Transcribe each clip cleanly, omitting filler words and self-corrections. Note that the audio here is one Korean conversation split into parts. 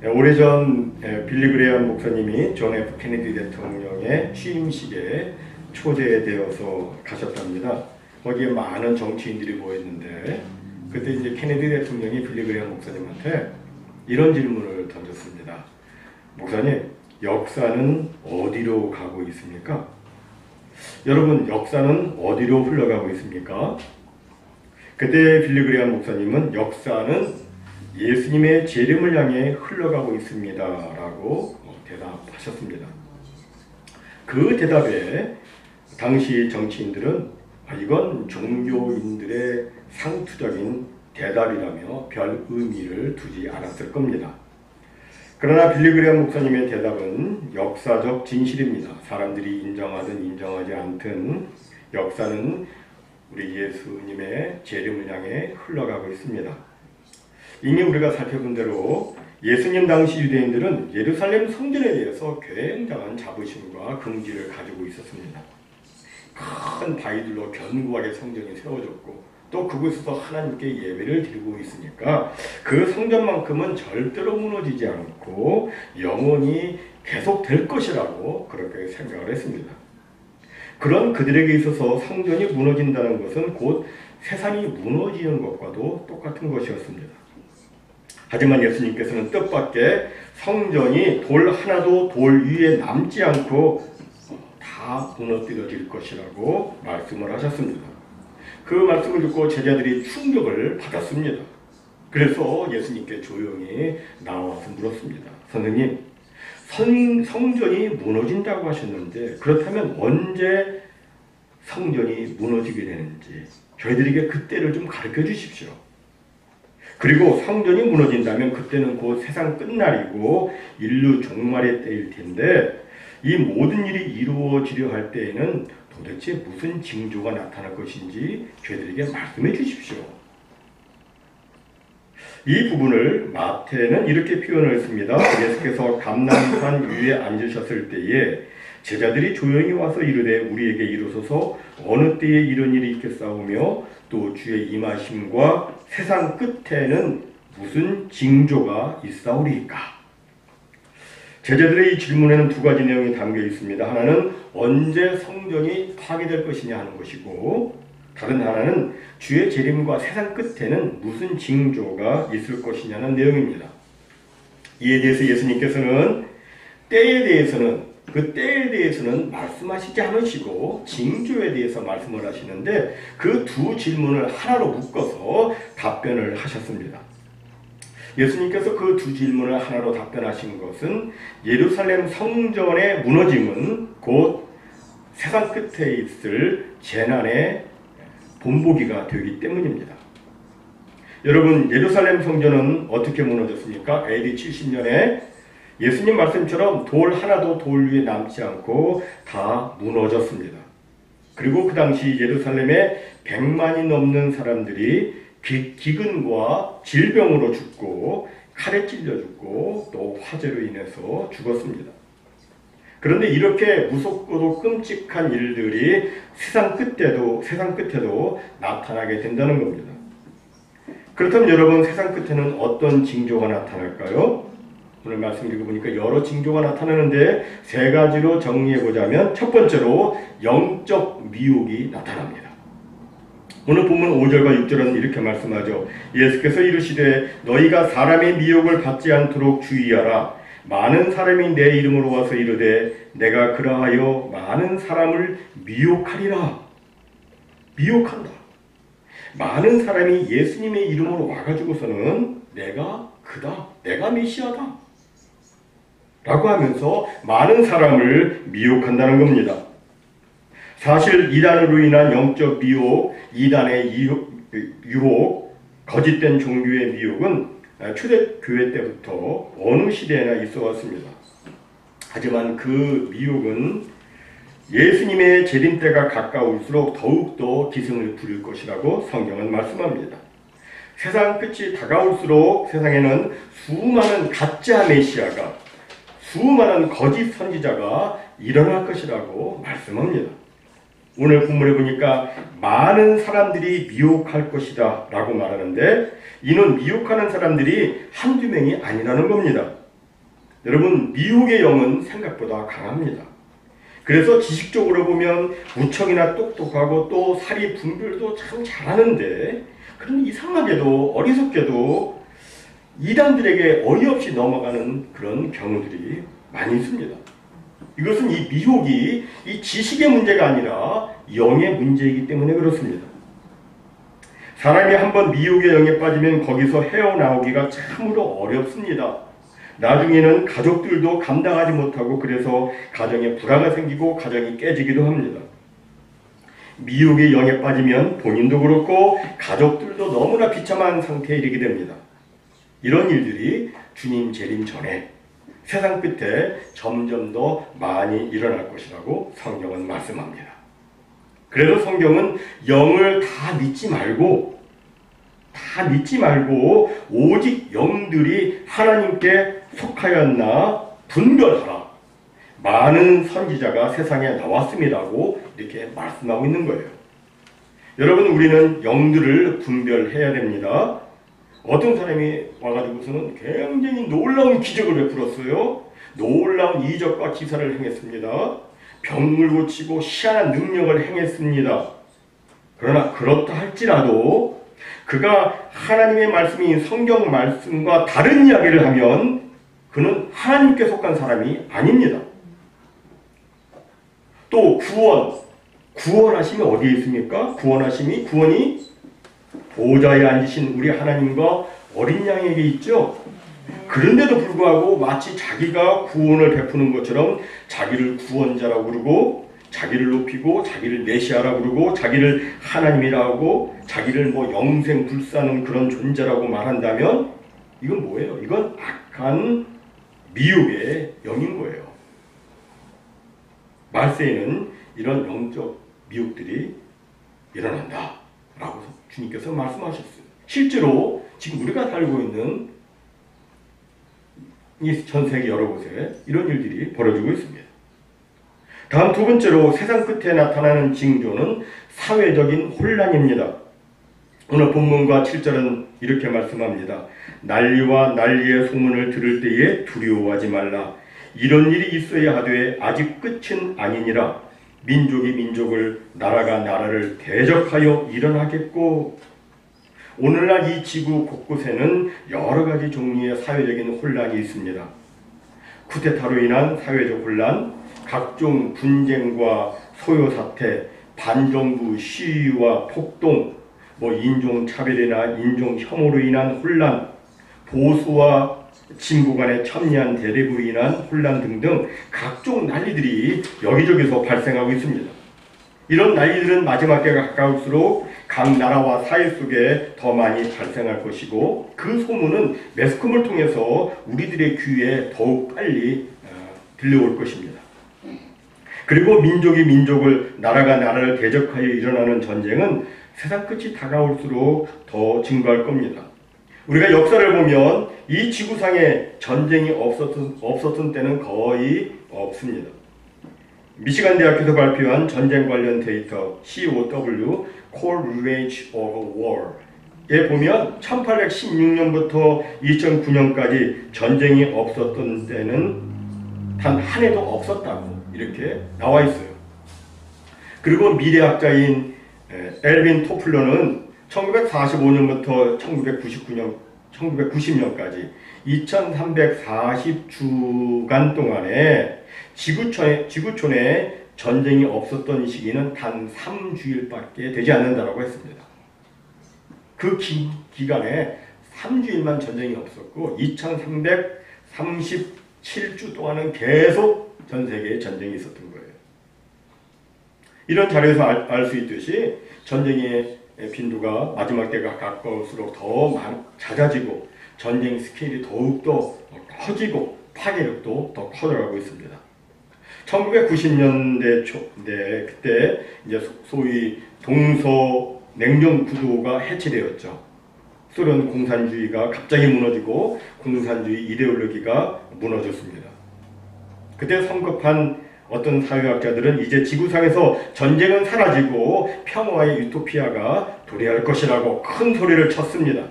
오래전 빌리 그레이엄 목사님이 존 F 케네디 대통령의 취임식에 초대되어서 가셨답니다. 거기에 많은 정치인들이 모였는데 그때 이제 케네디 대통령이 빌리 그레이엄 목사님한테 이런 질문을 던졌습니다. 목사님, 역사는 어디로 가고 있습니까? 여러분, 역사는 어디로 흘러가고 있습니까? 그때 빌리 그레이엄 목사님은 역사는 예수님의 재림을 향해 흘러가고 있습니다 라고 대답하셨습니다. 그 대답에 당시 정치인들은 이건 종교인들의 상투적인 대답이라며 별 의미를 두지 않았을 겁니다. 그러나 빌리 그레이엄 목사님의 대답은 역사적 진실입니다. 사람들이 인정하든 인정하지 않든 역사는 우리 예수님의 재림을 향해 흘러가고 있습니다. 이미 우리가 살펴본 대로 예수님 당시 유대인들은 예루살렘 성전에 대해서 굉장한 자부심과 긍지를 가지고 있었습니다. 큰 바위들로 견고하게 성전이 세워졌고 또 그곳에서 하나님께 예배를 드리고 있으니까 그 성전만큼은 절대로 무너지지 않고 영원히 계속될 것이라고 그렇게 생각을 했습니다. 그런 그들에게 있어서 성전이 무너진다는 것은 곧 세상이 무너지는 것과도 똑같은 것이었습니다. 하지만 예수님께서는 뜻밖의 성전이 돌 하나도 돌 위에 남지 않고 다 무너뜨려질 것이라고 말씀을 하셨습니다. 그 말씀을 듣고 제자들이 충격을 받았습니다. 그래서 예수님께 조용히 나와서 물었습니다. 선생님, 성전이 무너진다고 하셨는데 그렇다면 언제 성전이 무너지게 되는지 저희들에게 그때를 좀 가르쳐 주십시오. 그리고 성전이 무너진다면 그때는 곧 세상 끝날이고 인류 종말의 때일 텐데 이 모든 일이 이루어지려 할 때에는 도대체 무슨 징조가 나타날 것인지 저희들에게 말씀해 주십시오. 이 부분을 마태는 이렇게 표현을 했습니다. 예수께서 감람산 위에 앉으셨을 때에 제자들이 조용히 와서 이르되 우리에게 이루소서 어느 때에 이런 일이 있겠사오며 또 주의 임하심과 세상 끝에는 무슨 징조가 있사오리이까? 제자들의 이 질문에는 두 가지 내용이 담겨 있습니다. 하나는 언제 성전이 파괴될 것이냐 하는 것이고 다른 하나는 주의 재림과 세상 끝에는 무슨 징조가 있을 것이냐는 내용입니다. 이에 대해서 예수님께서는 때에 대해서는 말씀하시지 않으시고 징조에 대해서 말씀을 하시는데 그 두 질문을 하나로 묶어서 답변을 하셨습니다. 예수님께서 그 두 질문을 하나로 답변하신 것은 예루살렘 성전의 무너짐은 곧 세상 끝에 있을 재난의 본보기가 되기 때문입니다. 여러분, 예루살렘 성전은 어떻게 무너졌습니까? AD 70년에 예수님 말씀처럼 돌 하나도 돌 위에 남지 않고 다 무너졌습니다. 그리고 그 당시 예루살렘에 100만이 넘는 사람들이 기근과 질병으로 죽고 칼에 찔려 죽고 또 화재로 인해서 죽었습니다. 그런데 이렇게 무섭고도 끔찍한 일들이 세상 끝에도 나타나게 된다는 겁니다. 그렇다면 여러분, 세상 끝에는 어떤 징조가 나타날까요? 오늘 말씀 읽어보니까 여러 징조가 나타나는데 세 가지로 정리해보자면 첫 번째로 영적 미혹이 나타납니다. 오늘 본문 5절과 6절은 이렇게 말씀하죠. 예수께서 이르시되 너희가 사람의 미혹을 받지 않도록 주의하라. 많은 사람이 내 이름으로 와서 이르되 내가 그러하여 많은 사람을 미혹하리라. 미혹한다. 많은 사람이 예수님의 이름으로 와가지고서는 내가 그다, 내가 메시아다 라고 하면서 많은 사람을 미혹한다는 겁니다. 사실 이단으로 인한 영적 미혹, 이단의 유혹, 거짓된 종교의 미혹은 초대교회 때부터 어느 시대에나 있어 왔습니다. 하지만 그 미혹은 예수님의 재림 때가 가까울수록 더욱더 기승을 부릴 것이라고 성경은 말씀합니다. 세상 끝이 다가올수록 세상에는 수많은 가짜 메시아가, 수많은 거짓 선지자가 일어날 것이라고 말씀합니다. 오늘 본문에 보니까 많은 사람들이 미혹할 것이다 라고 말하는데 이는 미혹하는 사람들이 한두 명이 아니라는 겁니다. 여러분, 미혹의 영은 생각보다 강합니다. 그래서 지식적으로 보면 무척이나 똑똑하고 또 사리 분별도 참 잘하는데, 그런 이상하게도 어리석게도 이단들에게 어이없이 넘어가는 그런 경우들이 많이 있습니다. 이것은 이 미혹이 이 지식의 문제가 아니라 영의 문제이기 때문에 그렇습니다. 사람이 한번 미혹의 영에 빠지면 거기서 헤어나오기가 참으로 어렵습니다. 나중에는 가족들도 감당하지 못하고 그래서 가정에 불화가 생기고 가정이 깨지기도 합니다. 미혹의 영에 빠지면 본인도 그렇고 가족들도 너무나 비참한 상태에 이르게 됩니다. 이런 일들이 주님 재림 전에 세상 끝에 점점 더 많이 일어날 것이라고 성경은 말씀합니다. 그래서 성경은 영을 다 믿지 말고 오직 영들이 하나님께 속하였나 분별하라. 많은 선지자가 세상에 나왔음이라고 이렇게 말씀하고 있는 거예요. 여러분, 우리는 영들을 분별해야 됩니다. 어떤 사람이 와가지고서는 굉장히 놀라운 기적을 베풀었어요. 놀라운 이적과 기사를 행했습니다. 병을 고치고 희한한 능력을 행했습니다. 그러나 그렇다 할지라도 그가 하나님의 말씀인 성경 말씀과 다른 이야기를 하면 그는 하나님께 속한 사람이 아닙니다. 또 구원하심이 어디에 있습니까? 구원이 보좌에 앉으신 우리 하나님과 어린 양에게 있죠. 그런데도 불구하고 마치 자기가 구원을 베푸는 것처럼 자기를 구원자라고 그러고 자기를 높이고 자기를 메시아라고 그러고 자기를 하나님이라고 하고 자기를 영생 불사는 그런 존재라고 말한다면 이건 뭐예요? 이건 악한 미혹의 영인 거예요. 말세에는 이런 영적 미혹들이 일어난다 라고 주님께서 말씀하셨어요. 실제로 지금 우리가 살고 있는 이 전 세계 여러 곳에 이런 일들이 벌어지고 있습니다. 다음 두 번째로 세상 끝에 나타나는 징조는 사회적인 혼란입니다. 오늘 본문과 7절은 이렇게 말씀합니다. 난리와 난리의 소문을 들을 때에 두려워하지 말라. 이런 일이 있어야 하되 아직 끝은 아니니라. 민족이 민족을 나라가 나라를 대적하여 일어나겠고. 오늘날 이 지구 곳곳에는 여러 가지 종류의 사회적인 혼란이 있습니다. 쿠데타로 인한 사회적 혼란, 각종 분쟁과 소요사태, 반정부 시위와 폭동, 인종차별이나 인종혐오로 인한 혼란, 보수와 진보 간의 첨예한 대립으로 인한 혼란 등등 각종 난리들이 여기저기서 발생하고 있습니다. 이런 난리들은 마지막 때가 가까울수록 각 나라와 사회 속에 더 많이 발생할 것이고 그 소문은 매스컴을 통해서 우리들의 귀에 더욱 빨리 들려올 것입니다. 그리고 민족이 민족을, 나라가 나라를 대적하여 일어나는 전쟁은 세상 끝이 다가올수록 더 증가할 겁니다. 우리가 역사를 보면 이 지구상에 전쟁이 없었던 때는 거의 없습니다. 미시간 대학에서 발표한 전쟁 관련 데이터 COW Correlation of War에 보면 1816년부터 2009년까지 전쟁이 없었던 때는 단 한 해도 없었다고 이렇게 나와 있어요. 그리고 미래학자인 엘빈 토플러는 1945년부터 1990년까지 2340주간 동안에 지구촌에 전쟁이 없었던 시기는 단 3주일밖에 되지 않는다고 했습니다. 그 기간에 3주일만 전쟁이 없었고 2337주 동안은 계속 전 세계에 전쟁이 있었던 거예요. 이런 자료에서 알 수 있듯이 전쟁의 빈도가 마지막 때가 가까울수록 더 잦아지고 전쟁 스케일이 더욱더 커지고 파괴력도 더 커져가고 있습니다. 1990년대 그때 이제 소위 동서 냉전 구도가 해체되었죠. 소련 공산주의가 갑자기 무너지고 공산주의 이데올로기가 무너졌습니다. 그때 성급한 어떤 사회학자들은 이제 지구상에서 전쟁은 사라지고 평화의 유토피아가 도래할 것이라고 큰 소리를 쳤습니다.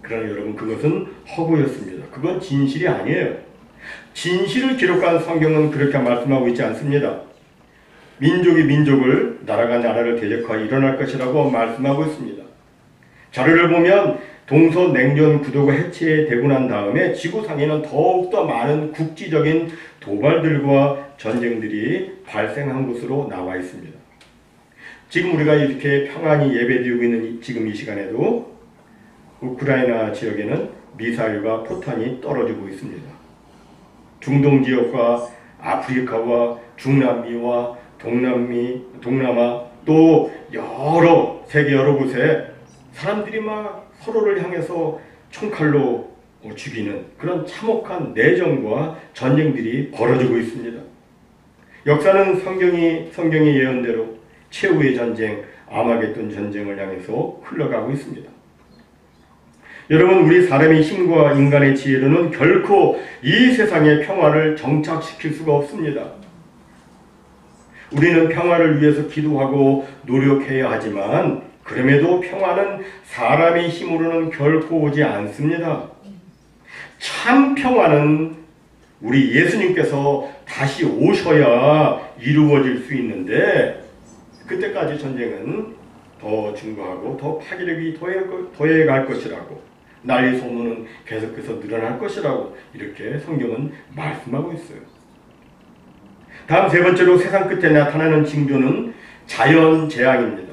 그러나 여러분, 그것은 허구였습니다. 그건 진실이 아니에요. 진실을 기록한 성경은 그렇게 말씀하고 있지 않습니다. 민족이 민족을, 나라가 나라를 대적하여 일어날 것이라고 말씀하고 있습니다. 자료를 보면 동서냉전 구도가 해체되고 난 다음에 지구상에는 더욱더 많은 국지적인 도발들과 전쟁들이 발생한 것으로 나와 있습니다. 지금 우리가 이렇게 평안히 예배드리고 있는 지금 이 시간에도 우크라이나 지역에는 미사일과 포탄이 떨어지고 있습니다. 중동 지역과 아프리카와 중남미와 동남아 또 세계 여러 곳에 사람들이 막 서로를 향해서 총칼로 죽이는 그런 참혹한 내전과 전쟁들이 벌어지고 있습니다. 역사는 성경의 예언대로 최후의 전쟁, 아마겟돈 전쟁을 향해서 흘러가고 있습니다. 여러분, 우리 사람의 힘과 인간의 지혜로는 결코 이 세상의 평화를 정착시킬 수가 없습니다. 우리는 평화를 위해서 기도하고 노력해야 하지만 그럼에도 평화는 사람의 힘으로는 결코 오지 않습니다. 참 평화는 우리 예수님께서 다시 오셔야 이루어질 수 있는데 그때까지 전쟁은 더 증거하고 더 파괴력이 더해갈 것이라고, 난리 소문은 계속해서 늘어날 것이라고 이렇게 성경은 말씀하고 있어요. 다음 세 번째로 세상 끝에 나타나는 징조는 자연재앙입니다.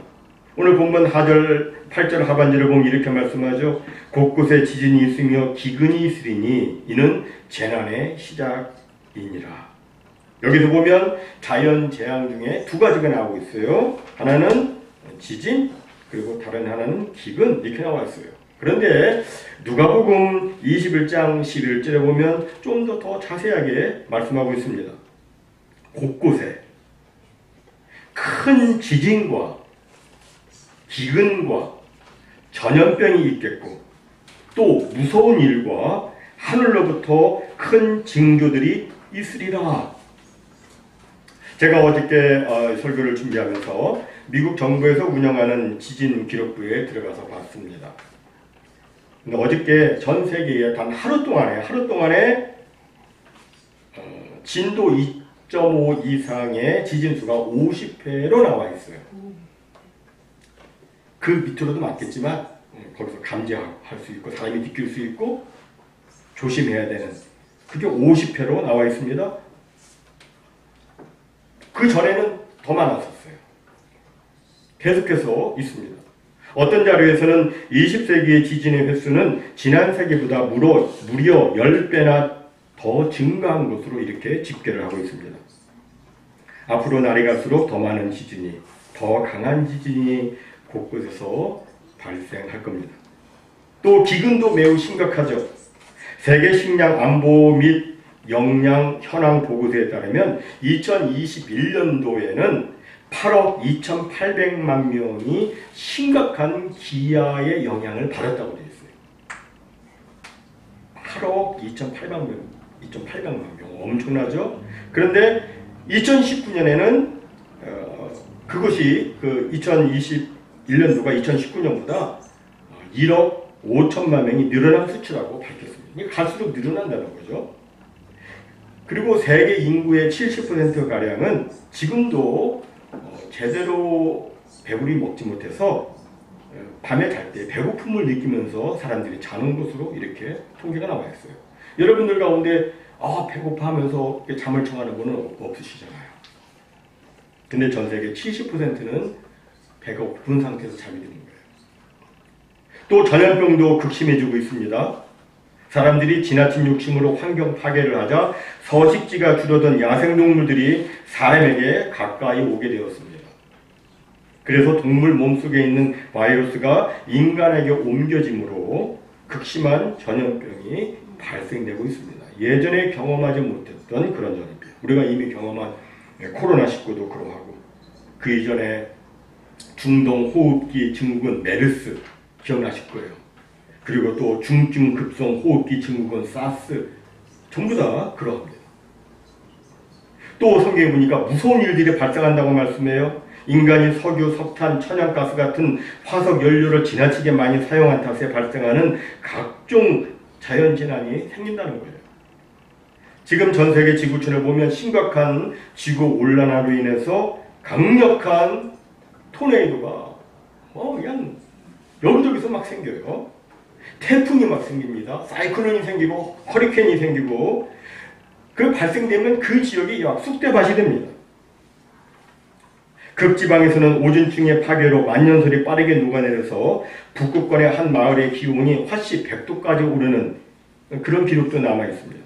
오늘 본문 8절 하반절을 보면 이렇게 말씀하죠. 곳곳에 지진이 있으며 기근이 있으리니 이는 재난의 시작이니라. 여기서 보면 자연재앙 중에 두 가지가 나오고 있어요. 하나는 지진, 그리고 다른 하나는 기근, 이렇게 나와 있어요. 그런데 누가복음 21장 11절에 보면 좀 더 자세하게 말씀하고 있습니다. 곳곳에 큰 지진과 기근과 전염병이 있겠고 또 무서운 일과 하늘로부터 큰 징조들이 있으리라. 제가 어저께 설교를 준비하면서 미국 정부에서 운영하는 지진 기록부에 들어가서 봤습니다. 근데 어저께 전 세계에 단 하루 동안에 진도 2.5 이상의 지진수가 50회로 나와 있어요. 그 밑으로도 맞겠지만 거기서 감지할 수 있고 사람이 느낄 수 있고 조심해야 되는, 그게 50회로 나와 있습니다. 그 전에는 더 많았었어요. 계속해서 있습니다. 어떤 자료에서는 20세기의 지진의 횟수는 지난 세기보다 무려 10배나 더 증가한 것으로 이렇게 집계를 하고 있습니다. 앞으로 날이 갈수록 더 많은 지진이, 더 강한 지진이 곳곳에서 발생할 겁니다. 또 기근도 매우 심각하죠. 세계 식량 안보 및 영양 현황 보고서에 따르면 2021년도에는 8억 2,800만 명이 심각한 기아의 영향을 받았다고 되어 있어요. 8억 2,800만 명, 엄청나죠? 그런데 2019년에는 그것이 2021년도가 2019년보다 1억 5천만 명이 늘어난 수치라고 밝혔습니다. 이게 갈수록 늘어난다는 거죠. 그리고 세계 인구의 70%가량은 지금도 제대로 배불리 먹지 못해서 밤에 잘 때 배고픔을 느끼면서 사람들이 자는 것으로 이렇게 통계가 나와 있어요. 여러분들 가운데 배고파 하면서 잠을 청하는 분은 없으시잖아요. 근데 전 세계 70%는 배가 고픈 상태에서 잠이 드는 거예요. 또 전염병도 극심해지고 있습니다. 사람들이 지나친 욕심으로 환경 파괴를 하자 서식지가 줄어든 야생동물들이 사람에게 가까이 오게 되었습니다. 그래서 동물 몸속에 있는 바이러스가 인간에게 옮겨짐으로 극심한 전염병이 발생되고 있습니다. 예전에 경험하지 못했던 그런 전염병. 우리가 이미 경험한 코로나19도 그러하고 그 이전에 중동 호흡기 증후군 메르스 기억나실 거예요. 그리고 또 중증 급성 호흡기 증후군 사스 전부 다 그러합니다. 또 성경에 보니까 무서운 일들이 발생한다고 말씀해요. 인간이 석유, 석탄, 천연가스 같은 화석 연료를 지나치게 많이 사용한 탓에 발생하는 각종 자연재난이 생긴다는 거예요. 지금 전 세계 지구촌을 보면 심각한 지구 온난화로 인해서 강력한 토네이도가 그냥 여기저기서 막 생겨요. 태풍이 막 생깁니다. 사이클론이 생기고 허리케인이 생기고 그 발생되면 그 지역이 약 쑥대밭이 됩니다. 극지방에서는 오존층의 파괴로 만년설이 빠르게 녹아내려서 북극권의 한 마을의 기온이 화씨 100도까지 오르는 그런 기록도 남아 있습니다.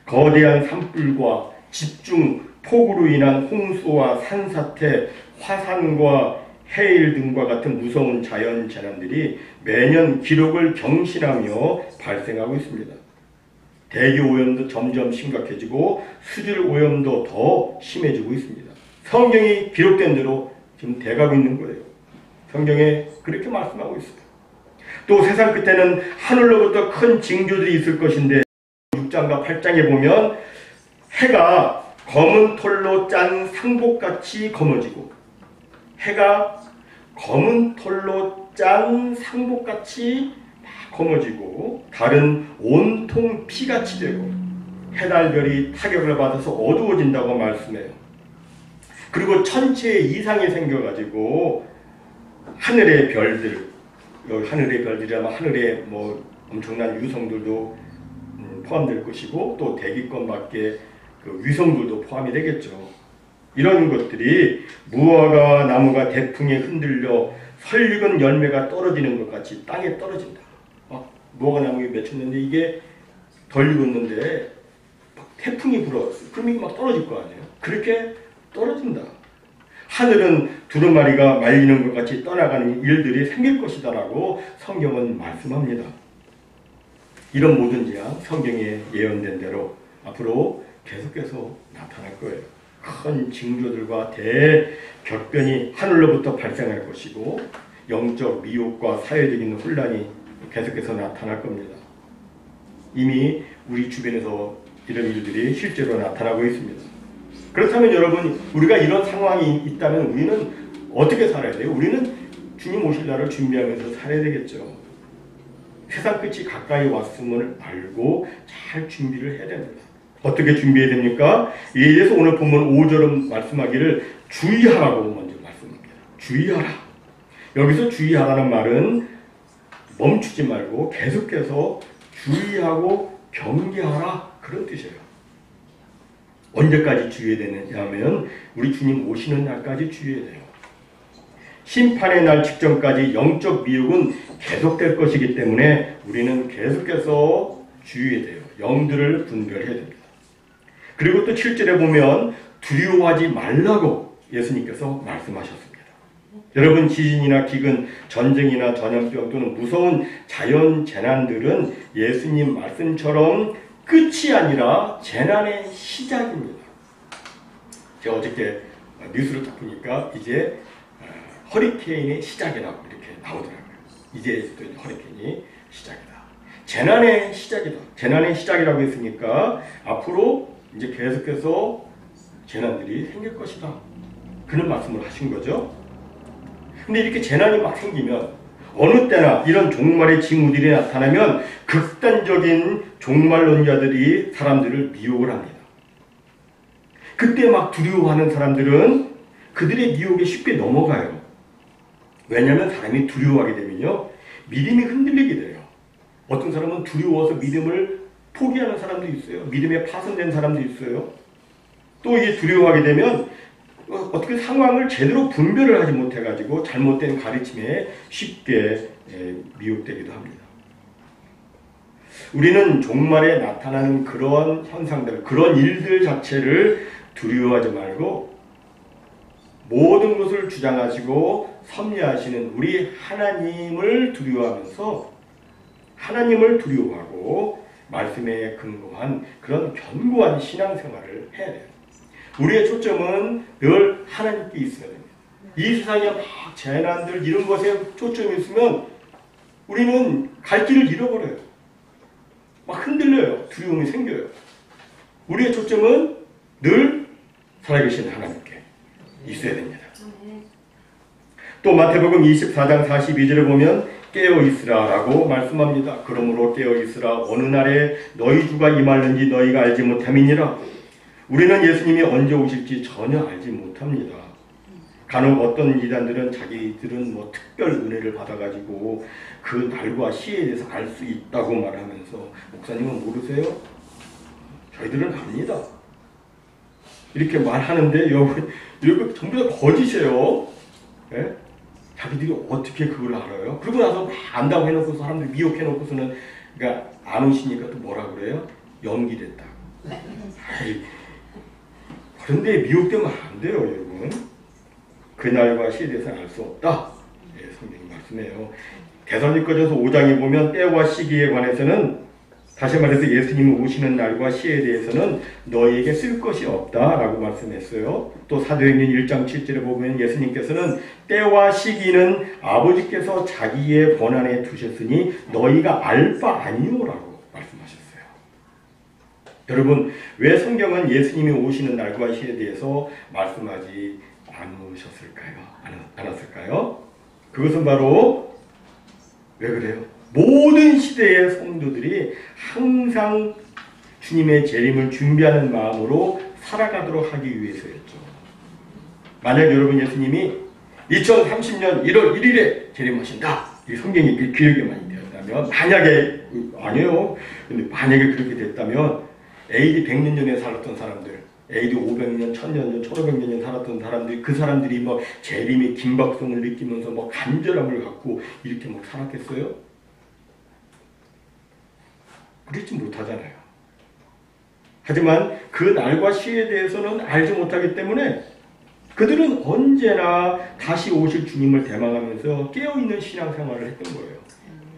거대한 산불과 집중 폭우로 인한 홍수와 산사태, 화산과 해일 등과 같은 무서운 자연 재난들이 매년 기록을 경신하며 발생하고 있습니다. 대기 오염도 점점 심각해지고 수질 오염도 더 심해지고 있습니다. 성경이 기록된 대로 지금 돼가고 있는 거예요. 성경에 그렇게 말씀하고 있어요. 또 세상 끝에는 하늘로부터 큰 징조들이 있을 것인데 6장과 8장에 보면 해가 검은 털로 짠 상복같이 검어지고 해가 검은 털로 짠 상복같이 검어지고 달은 온통 피같이 되고 해달별이 타격을 받아서 어두워진다고 말씀해요. 그리고 천체에 이상이 생겨가지고 하늘의 별들, 여기 하늘의 별들이라면 하늘에 엄청난 유성들도 포함될 것이고 또 대기권 밖에 그 위성들도 포함이 되겠죠. 이런 것들이 무화과 나무가 태풍에 흔들려 설익은 열매가 떨어지는 것 같이 땅에 떨어진다. 무화과 나무에 맺혔는데 이게 덜 익었는데 태풍이 불어왔어요. 그럼 이게 막 떨어질 거 아니에요. 그렇게 떨어진다. 하늘은 두루마리가 말리는 것 같이 떠나가는 일들이 생길 것이다 라고 성경은 말씀합니다. 이런 모든 재앙 성경에 예언된 대로 앞으로 계속해서 나타날 거예요. 큰 징조들과 대격변이 하늘로부터 발생할 것이고 영적 미혹과 사회적인 혼란이 계속해서 나타날 겁니다. 이미 우리 주변에서 이런 일들이 실제로 나타나고 있습니다. 그렇다면 여러분, 우리가 이런 상황이 있다면 우리는 어떻게 살아야 돼요? 우리는 주님 오실 날을 준비하면서 살아야 되겠죠. 세상 끝이 가까이 왔음을 알고 잘 준비를 해야 됩니다. 어떻게 준비해야 됩니까? 이에 대해서 오늘 본문 5절은 말씀하기를 주의하라고 먼저 말씀합니다. 주의하라. 여기서 주의하라는 말은 멈추지 말고 계속해서 주의하고 경계하라 그런 뜻이에요. 언제까지 주의해야 되냐면 우리 주님 오시는 날까지 주의해야 돼요. 심판의 날 직전까지 영적 미혹은 계속될 것이기 때문에 우리는 계속해서 주의해야 돼요. 영들을 분별해야 됩니다. 그리고 또 7절에 보면 두려워하지 말라고 예수님께서 말씀하셨습니다. 여러분, 지진이나 기근, 전쟁이나 전염병 또는 무서운 자연 재난들은 예수님 말씀처럼 끝이 아니라 재난의 시작입니다. 제가 어저께 뉴스를 딱 보니까 이제 허리케인의 시작이라고 이렇게 나오더라고요. 이제 또 허리케인이 시작이다. 재난의 시작이다. 재난의 시작이라고 했으니까 앞으로 이제 계속해서 재난들이 생길 것이다. 그런 말씀을 하신 거죠. 근데 이렇게 재난이 막 생기면 어느 때나 이런 종말의 징후들이 나타나면 극단적인 종말론자들이 사람들을 미혹을 합니다. 그때 막 두려워하는 사람들은 그들의 미혹에 쉽게 넘어가요. 왜냐하면 사람이 두려워하게 되면요, 믿음이 흔들리게 돼요. 어떤 사람은 두려워서 믿음을 포기하는 사람도 있어요. 믿음에 파손된 사람도 있어요. 또 이게 두려워하게 되면 어떻게 상황을 제대로 분별을 하지 못해가지고 잘못된 가르침에 쉽게 미혹되기도 합니다. 우리는 종말에 나타나는 그런 현상들, 그런 일들 자체를 두려워하지 말고 모든 것을 주장하시고 섭리하시는 우리 하나님을 두려워하면서 하나님을 두려워하고 말씀에 근거한 그런 견고한 신앙생활을 해야 돼요. 우리의 초점은 늘 하나님께 있어야 됩니다. 이 세상에 막 재난들 이런 것에 초점이 있으면 우리는 갈 길을 잃어버려요. 막 흔들려요. 두려움이 생겨요. 우리의 초점은 늘 살아계신 하나님께 있어야 됩니다. 또 마태복음 24장 42절에 보면 깨어 있으라라고 말씀합니다. 그러므로 깨어 있으라. 어느 날에 너희 주가 임하는지 너희가 알지 못함이니라. 우리는 예수님이 언제 오실지 전혀 알지 못합니다. 간혹 어떤 이단들은 자기들은 뭐 특별 은혜를 받아가지고 그 날과 시에 대해서 알 수 있다고 말하면서 목사님은 모르세요? 저희들은 압니다. 이렇게 말하는데 여러분 이거 전부 다 거짓이에요. 예? 자기들이 어떻게 그걸 알아요? 그러고 나서 막 안다고 해놓고 사람들 미혹해놓고서는 그러니까 안 오시니까 또 뭐라 그래요? 연기됐다. 아이, 그런데 미혹되면 안 돼요, 여러분. 그날과 시에 대해서는 알 수 없다. 예, 성경이 말씀해요. 데살로니가전서 5장에 보면 때와 시기에 관해서는 다시 말해서 예수님이 오시는 날과 시에 대해서는 너희에게 쓸 것이 없다라고 말씀했어요. 또 사도행전 1장 7절에 보면 예수님께서는 때와 시기는 아버지께서 자기의 권한에 두셨으니 너희가 알 바 아니오라고 말씀하셨어요. 여러분, 왜 성경은 예수님이 오시는 날과 시에 대해서 말씀하지 않았을까요? 그것은 바로 왜 그래요? 모든 시대의 성도들이 항상 주님의 재림을 준비하는 마음으로 살아가도록 하기 위해서였죠. 만약 여러분 예수님이 2030년 1월 1일에 재림하신다. 이 성경이 기록이 많이 되었다면 만약에 아니에요. 근데 만약에 그렇게 됐다면 AD 100년 전에 살았던 사람들 AD 500년, 1000년 전, 1500년 전 살았던 사람들이 그 사람들이 뭐 재림의 긴박성을 느끼면서 뭐 간절함을 갖고 이렇게 막 살았겠어요? 그렇지 못하잖아요. 하지만 그 날과 시에 대해서는 알지 못하기 때문에 그들은 언제나 다시 오실 주님을 대망하면서 깨어있는 신앙생활을 했던 거예요.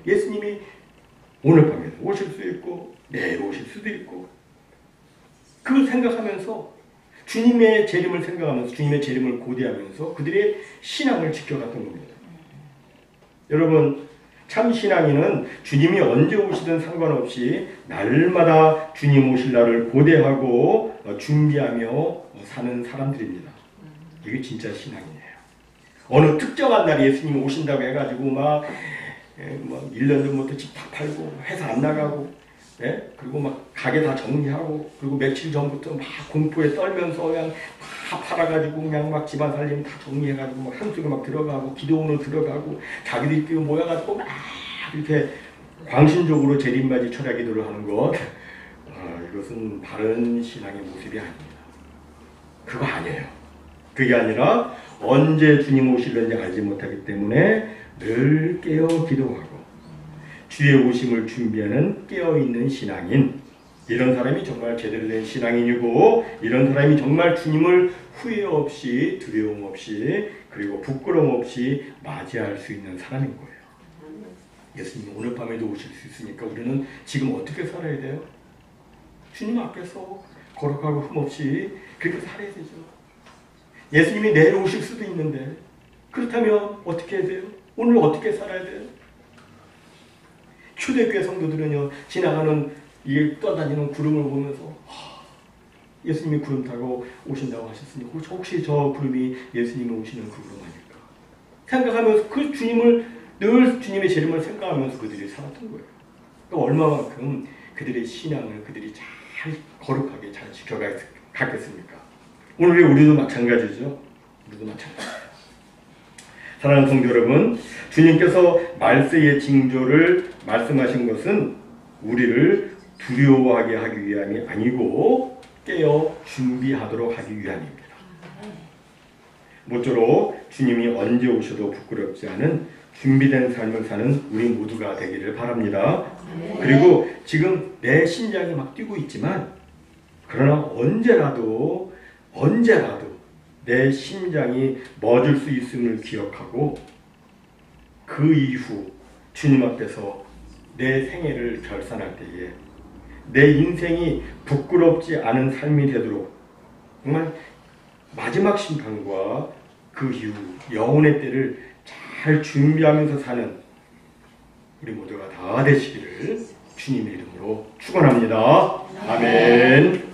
예수님이 오늘 밤에 오실 수 있고 내일 오실 수도 있고 그걸 생각하면서 주님의 재림을 생각하면서 주님의 재림을 고대하면서 그들의 신앙을 지켜갔던 겁니다. 여러분, 참 신앙인은 주님이 언제 오시든 상관없이 날마다 주님 오실 날을 고대하고 준비하며 사는 사람들입니다. 이게 진짜 신앙이에요. 어느 특정한 날에 예수님이 오신다고 해가지고 막 1년 전부터 집 다 팔고 회사 안 나가고 그리고 막 가게 다 정리하고 그리고 며칠 전부터 막 공포에 떨면서 그냥 다 팔아가지고 그냥 막 집안 살림 다 정리해가지고 막 한쪽에 막 들어가고 기도원으로 들어가고 자기들끼리 모여가지고 막 이렇게 광신적으로 재림맞이 철야 기도를 하는 것 이것은 바른 신앙의 모습이 아닙니다. 그거 아니에요. 그게 아니라 언제 주님 오실는지 알지 못하기 때문에 늘 깨어 기도하고 주의 오심을 준비하는 깨어있는 신앙인, 이런 사람이 정말 제대로 된 신앙인이고 이런 사람이 정말 주님을 후회 없이 두려움 없이 그리고 부끄러움 없이 맞이할 수 있는 사람인 거예요. 예수님이 오늘 밤에도 오실 수 있으니까 우리는 지금 어떻게 살아야 돼요? 주님 앞에서 거룩하고 흠없이 그렇게 살아야 되죠. 예수님이 내일 오실 수도 있는데 그렇다면 어떻게 해야 돼요? 오늘 어떻게 살아야 돼요? 초대교회 성도들은요, 지나가는 이 떠다니는 구름을 보면서 예수님이 구름 타고 오신다고 하셨으니 혹시 저 구름이 예수님이 오시는 그 구름 아닐까 생각하면서 그 주님을 늘 주님의 재림을 생각하면서 그들이 살았던 거예요. 그러니까 얼마만큼 그들의 신앙을 그들이 잘 거룩하게 잘 지켜갔겠습니까? 오늘 우리도 마찬가지죠. 우리도 마찬가지예요. 사랑하는 성도 여러분, 주님께서 말세의 징조를 말씀하신 것은 우리를 두려워하게 하기 위함이 아니고 깨어 준비하도록 하기 위함입니다. 모쪼록 주님이 언제 오셔도 부끄럽지 않은 준비된 삶을 사는 우리 모두가 되기를 바랍니다. 그리고 지금 내 심장이 막 뛰고 있지만 그러나 언제라도 내 심장이 멎을 수 있음을 기억하고 그 이후 주님 앞에서 내 생애를 결산할 때에 내 인생이 부끄럽지 않은 삶이 되도록 정말 마지막 심판과 그 이후 영혼의 때를 잘 준비하면서 사는 우리 모두가 다 되시기를 주님의 이름으로 축원합니다. 아멘.